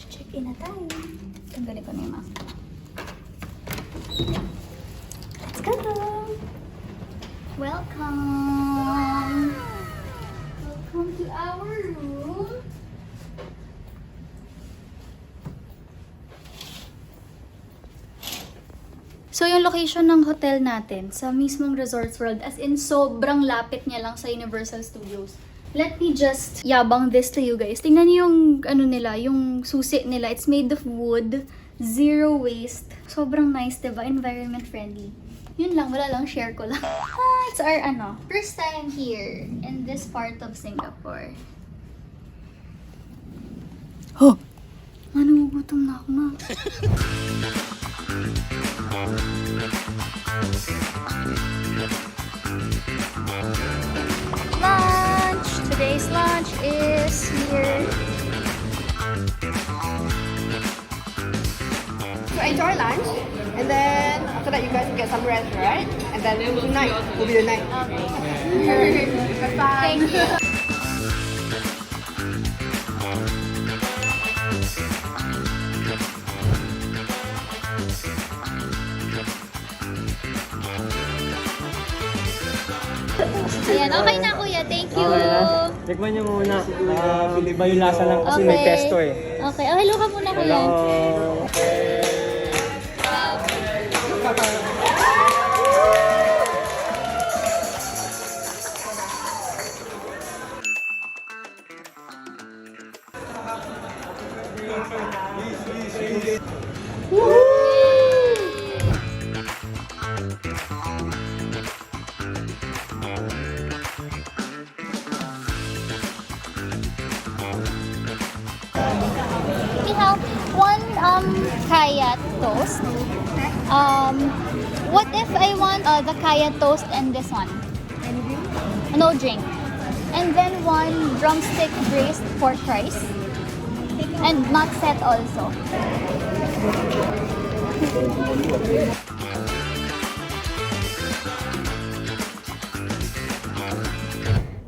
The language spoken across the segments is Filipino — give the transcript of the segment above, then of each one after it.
Check in na tayo. Tanggalin ko na yung mask. Let's go! Welcome! Welcome to our room. So, yung location ng hotel natin sa mismong Resorts World, as in sobrang lapit niya lang sa Universal Studios. Let me just yabang this to you guys. Tingnan niyo yung ano nila, yung susi nila. It's made of wood, zero waste. Sobrang nice, diba? Environment friendly. Yun lang, wala lang, share ko lang. It's our first time here in this part of Singapore. Oh! Nagugutom na ako, ma. Lunch! Today's lunch is here. So enjoy lunch, and then after that you guys get some rest, right? And then tonight will be the night. Okay. Bye. Thank you. Ayan, okay na kuya. Thank you. Okay na. Tikman nyo muna. Iba yung lasa lang kasi may pesto eh. Okay. Oh, hello ka muna kuya. We have one kaya toast. What if I want the kaya toast and this one? No drink. And then one drumstick braised pork rice. And not set also.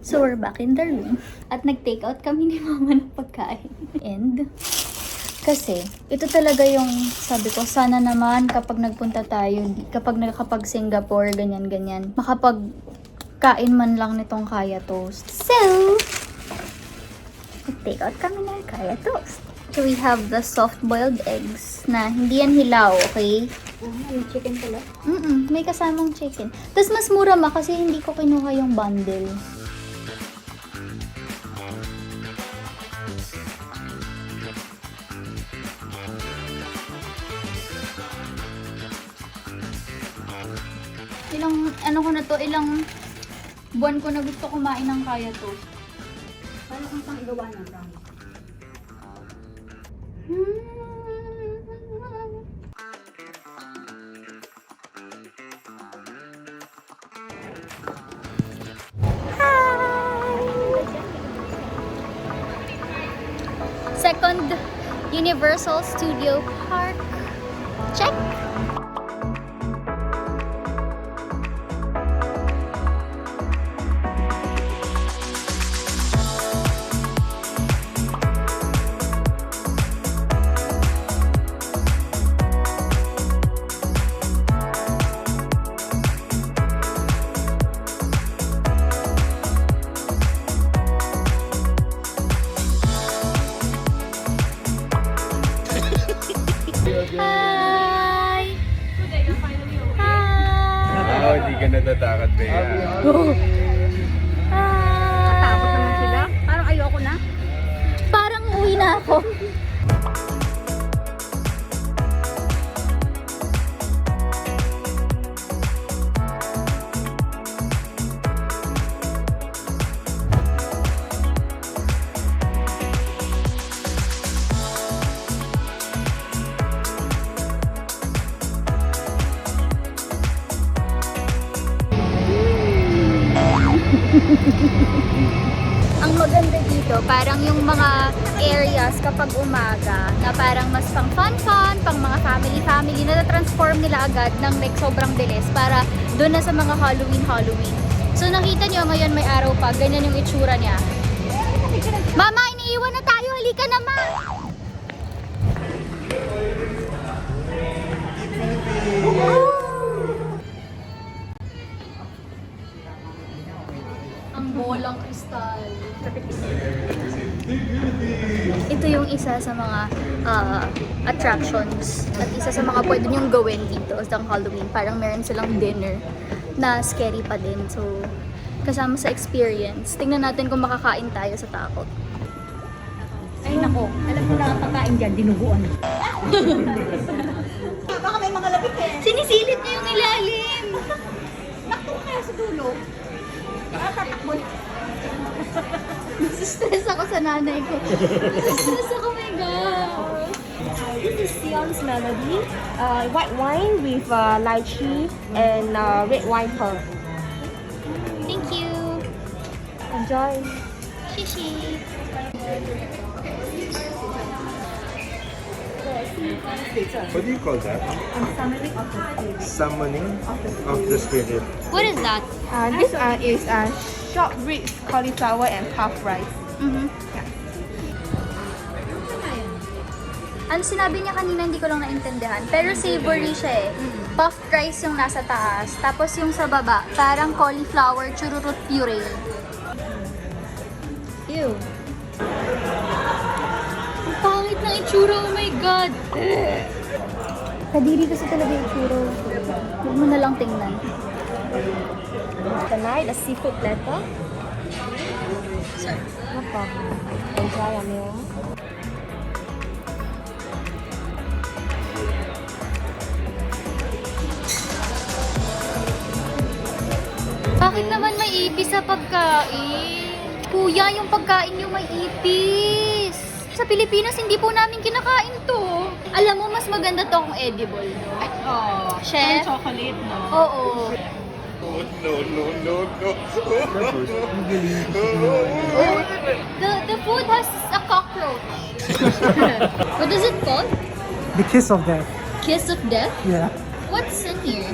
So we're back in the room. At nag-take out kami ni mama ng pagkain. And kasi ito talaga yung sabi ko, sana naman kapag nagpunta tayo, kapag Singapore, ganyan-ganyan, makapagkain man lang nitong kaya toast. So, nag-take out kami ng kaya toast. So we have the soft-boiled eggs na hindi yan hilaw, okay? May chicken pala. May kasamang chicken. Tapos mas mura kasi hindi ko kinuha yung bundle. Ilang buwan ko na gusto kumain ng kaya to. Paano kung pang igawa ng brown? Second Universal Studio Park. Check! Hi! Hi! Oh, hindi ka natatakot, Bea. Takot naman sila. Parang ayoko na. Parang uwi na ako. Ang maganda dito, parang yung mga areas kapag umaga na parang mas pang fun-fun, pang mga family-family, na-transform nila agad ng like sobrang bilis para doon na sa mga Halloween. So nakita nyo ngayon may araw pa, ganyan yung itsura niya. Mama, iniiwan na tayo, halika na ma! yung isa sa mga attractions at isa sa mga pwede nyong gawin dito sa Halloween. Parang meron silang dinner na scary pa din. So, kasama sa experience. Tingnan natin kung makakain tayo sa takot. Ay nako, alam mo na ang pagkain dyan, dinuguan. Baka may mga labit eh. Sinisilip niya yung ilalim! Nakto kaya sa dulo. Nakakatakbo. Stress ako sa nanay ko. Stress ako, my God! This is Sion's Melody, white wine with lychee and red wine pearl. Thank you! Enjoy. Shishi! What do you call that? Summoning of the spirit. What is that? This is short ribs, cauliflower and puff rice. Ano sinabi niya kanina, hindi ko lang naintindihan. Pero savory siya eh. Puffed rice yung nasa taas. Tapos yung sa baba, parang cauliflower chururut puree. Ew. Ang pangit ng itsura, oh my God! Kadiri kasi talaga yung itsura. Huwag mo na lang tingnan. Tonight, a seafood platter. Sorry. No problem. Enjoy your meal. Bakit naman may ipis sa pagkain? Kuya, yung pagkain nyo may ipis. Sa Pilipinas, hindi po namin kinakain to. Alam mo, mas maganda to kung edible, no? Oh, Chef? chocolate, no? Oo. No. The food has a cockroach. What is it called? The kiss of death. Kiss of death? Yeah. What's in here?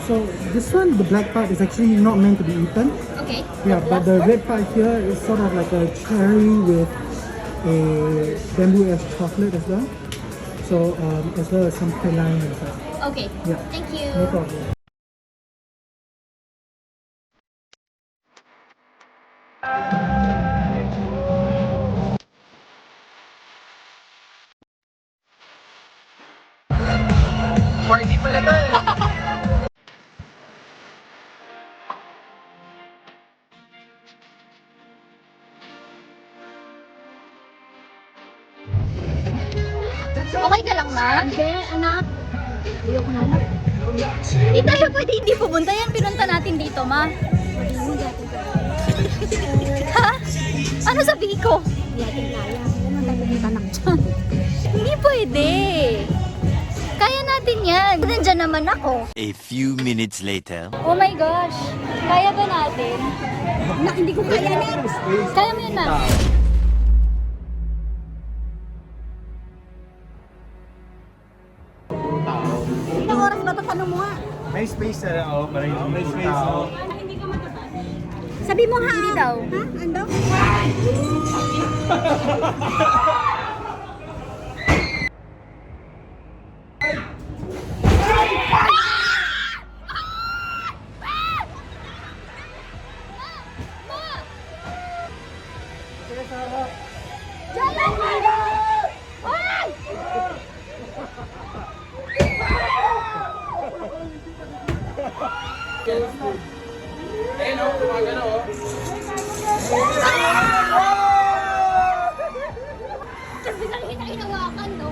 So this one, the black part is actually not meant to be eaten. Okay. Yeah, but the red part here is sort of like a cherry with a bamboo-ash chocolate as well. So as well as some lime and stuff. Okay. Yeah. Thank you. No problem. Okay ka lang, ma? Hindi, anak. Ayoko na lang. Hindi tayo pwede hindi pumunta yan. Pinunta natin dito, ma. Ha? Ano sabihin ko? Hindi pwede. Kaya natin yan. Nandiyan naman ako. A few minutes later. Oh my gosh. Kaya ba natin? Hindi ko kaya na. Kaya mo yun, ma. Ilang oras ba ito? Tanong mo nga. May space na lang, oh. May space, oh. Sabi mo ha. Hindi daw. Ha? Ano? Kasi nakita hinawakan, no?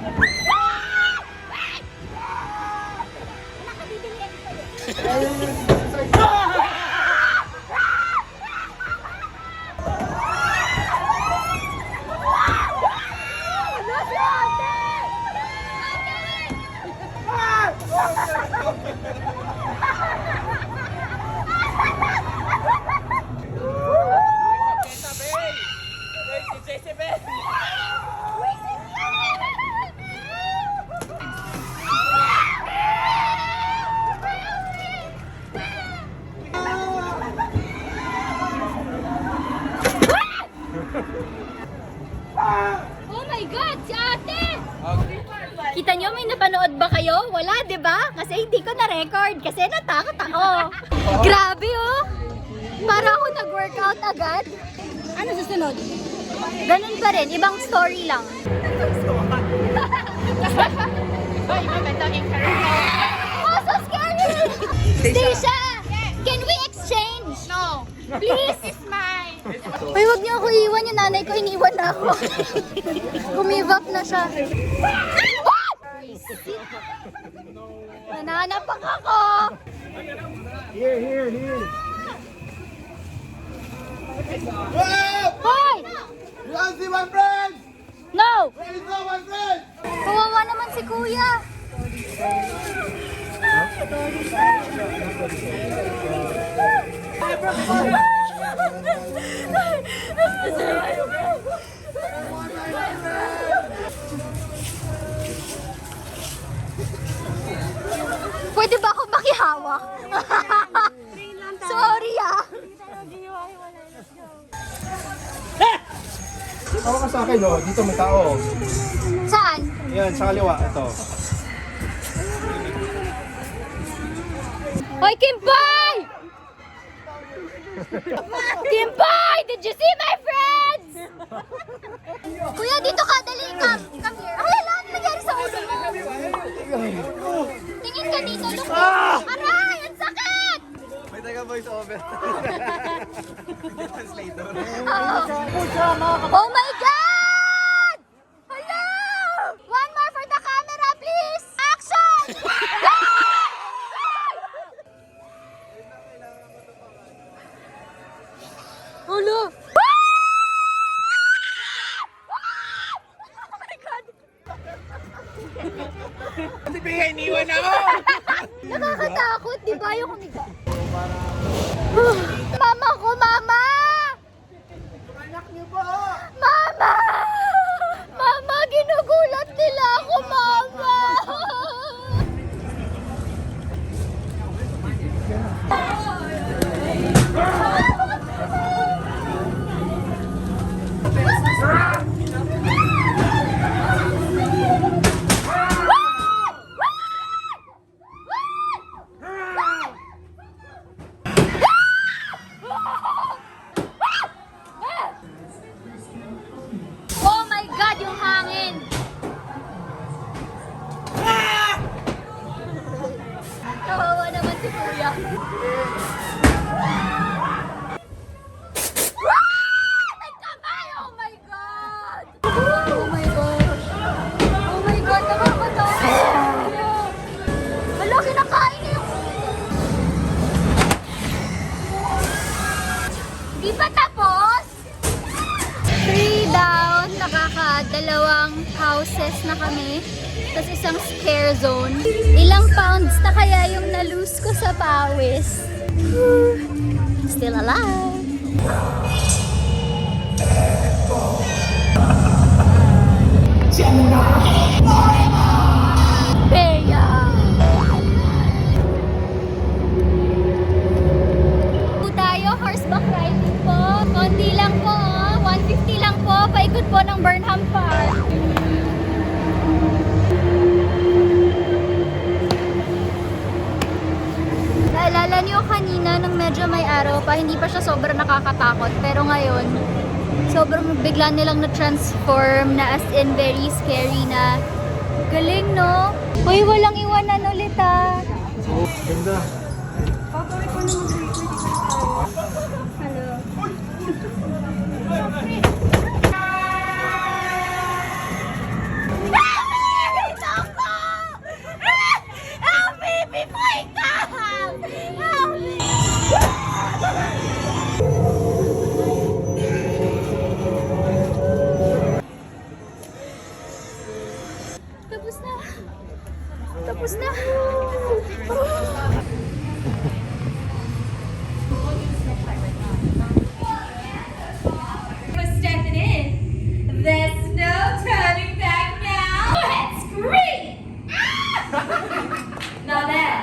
Oh my God, si ate! Kita nyo, may napanood ba kayo? Wala, di ba? Kasi hindi ko na-record kasi natakot ako. Grabe, oh! Para ako nag-workout agad. Ano susunod? Ganun pa rin, ibang story lang. Oh, so scary! Stacia! Can we exchange? No. Please! This is mine. Uy, wag niyo ako iwan. Yung nanay ko, iniwan na ako. Gumive up na siya. Nananapak ako! Here. Hoy! You want to see my friends? No! Where is all my friends? Kawawa naman si kuya. Pwede ba ako makihawak? Sorry ah. Ako ka sa akin, no? Dito may tao. Saan? Yan, sa kaliwa. Ito. Hoy, Kimpay! Kimpay! Did you see my friends? Kuya, dito ka. Dali, come here. Ay, lahat nangyari sa ulo mo. Tingin ka dito, look. Aray, ang sakit! May taga voice over. Oh my God! Hello! One more for the camera, please! Action! Hello! Oh my God! Hindi bigay, iniwan ako! Nakakatakot, di ba? Yung kumiga. Mama ko, mama! Mama! Mama, ginugulat nila ako, mama! Oh my God, yung hangin! Kawawa naman si Kuya. May kamay! Oh my God! Oh my gosh! Oh my God, nakakatakot! Hala, kinakain niya yung... Di pa tapos? 3 down, nakakadalawang houses na kami. Tapos isang scare zone. Ilang pounds na kaya yung na-lose ko sa pawis. Still alive. Bea! Po tayo, horseback riding po. Konti lang po, 150 lang po. Paikot po ng Burnham Park. Naalala niyo kanina nung medyo may araw pa, hindi pa siya sobrang nakakatakot. Pero ngayon, sobrang bigla nilang na-transform na as in very scary na. Galing, no? Uy, walang iwanan ulit ah. Ganda. Tapos na. Tapos na. For stepping in. There's no turning back now. Let's scream! Now that.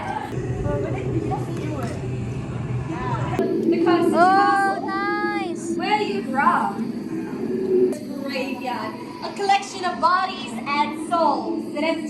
Because Oh, nice. where are you from? Graveyard. A collection of bodies and souls that have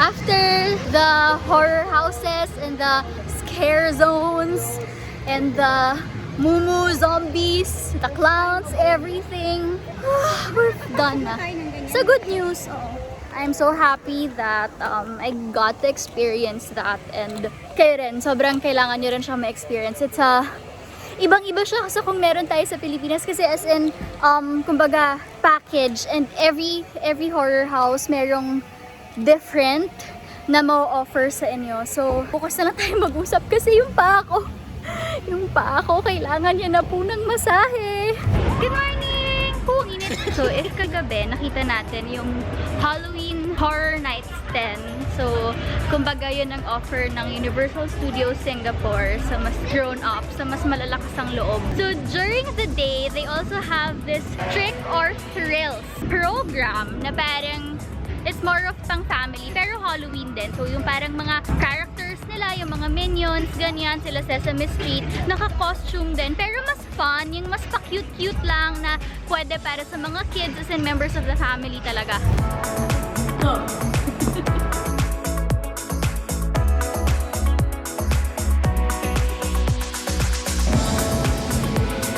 After the horror houses and the scare zones and the Mumu zombies, the clowns, everything, we're done na. So good news. I'm so happy that I got to experience that, and kayo rin, sobrang kailangan nyo rin siya ma-experience. It's ibang-iba siya kasi kung meron tayo sa Pilipinas, kasi as in, kumbaga, package, and every horror house merong different na ma-offer sa inyo. So, bukas na lang tayo mag-usap kasi yung paa ko, kailangan niya na po ng masahe. Good morning! Ang init. So, if kagabi, nakita natin yung Halloween Horror Nights 10. So, kumbaga yun ang offer ng Universal Studios Singapore sa mas grown-up, sa mas malalakas ang loob. So, during the day, they also have this Trick or Thrills program na parang it's more of pang family, pero Halloween din. So, yung parang mga characters nila, yung mga minions, ganyan, sila Sesame Street, naka-costume din. Pero mas fun, yung mas pa-cute-cute lang na pwede para sa mga kids as in members of the family talaga.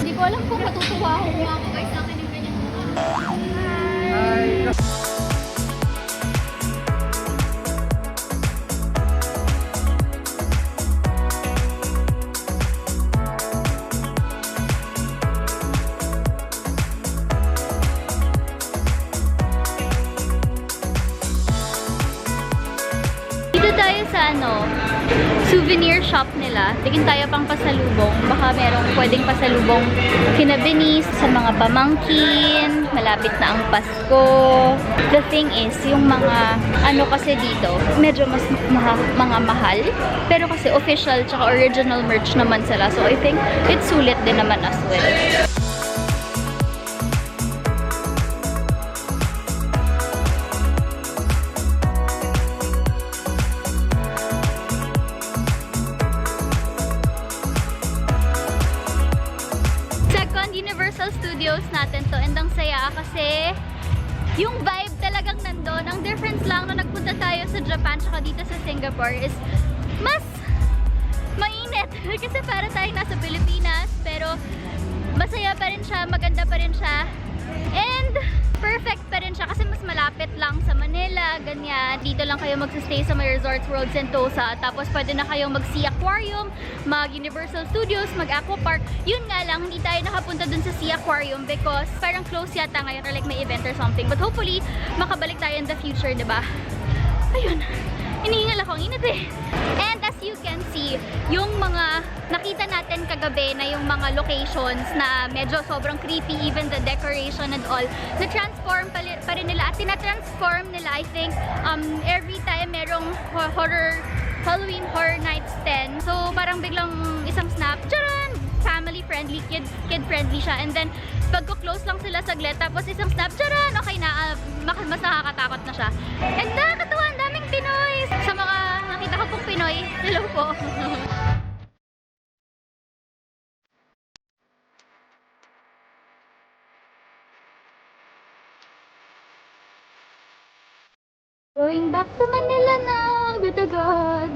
Hindi ko alam kung matutuwa ako kung ako guys sa akin yung ganyan. Dito tayo sa souvenir shop nila. Tingin tayo pang pasalubong. Baka merong pwedeng pasalubong kina Benice sa mga pamangkin. Malapit na ang Pasko. The thing is, yung mga kasi dito, medyo mas mga mahal. Pero kasi official tsaka original merch naman sila. So I think it's sulit din naman as well. Universal Studios natin to, and ang saya kasi yung vibe talagang nandun. Ang difference lang nung nagpunta tayo sa Japan tsaka dito sa Singapore is mas mainit kasi para tayo nasa Pilipinas, pero masaya pa rin siya, maganda pa rin siya, and perfect pa rin siya kasi mas malapit lang sa Manila, ganyan. Dito lang kayo magsistay sa may Resorts World Sentosa, tapos pwede na kayong mag-Sea Aquarium, mag-Universal Studios, mag-Aqua Park. Yun nga lang, hindi tayo nakapunta dun sa Sea Aquarium because parang close yata ngayon or like may event or something. But hopefully, makabalik tayo in the future, diba? Ayun, inihingal ako, ang init eh. And as you can see, yung mga nakita natin kagabi na yung mga locations na medyo sobrang creepy, even the decoration and all, na-transform pa rin nila at tina-transform nila, I think, every time merong Halloween Horror Nights 10. So, parang biglang isang snap, tcharan! Family friendly, kid friendly siya, and then pagko-close lang sila saglit, tapos isang snap, tcharan! Okay na, mas nakakatakot na siya. And nakakatawa, ang daming Pinoy! Sa mga nakita ko pong Pinoy, hello po! Going back to Manila na, agad-agad.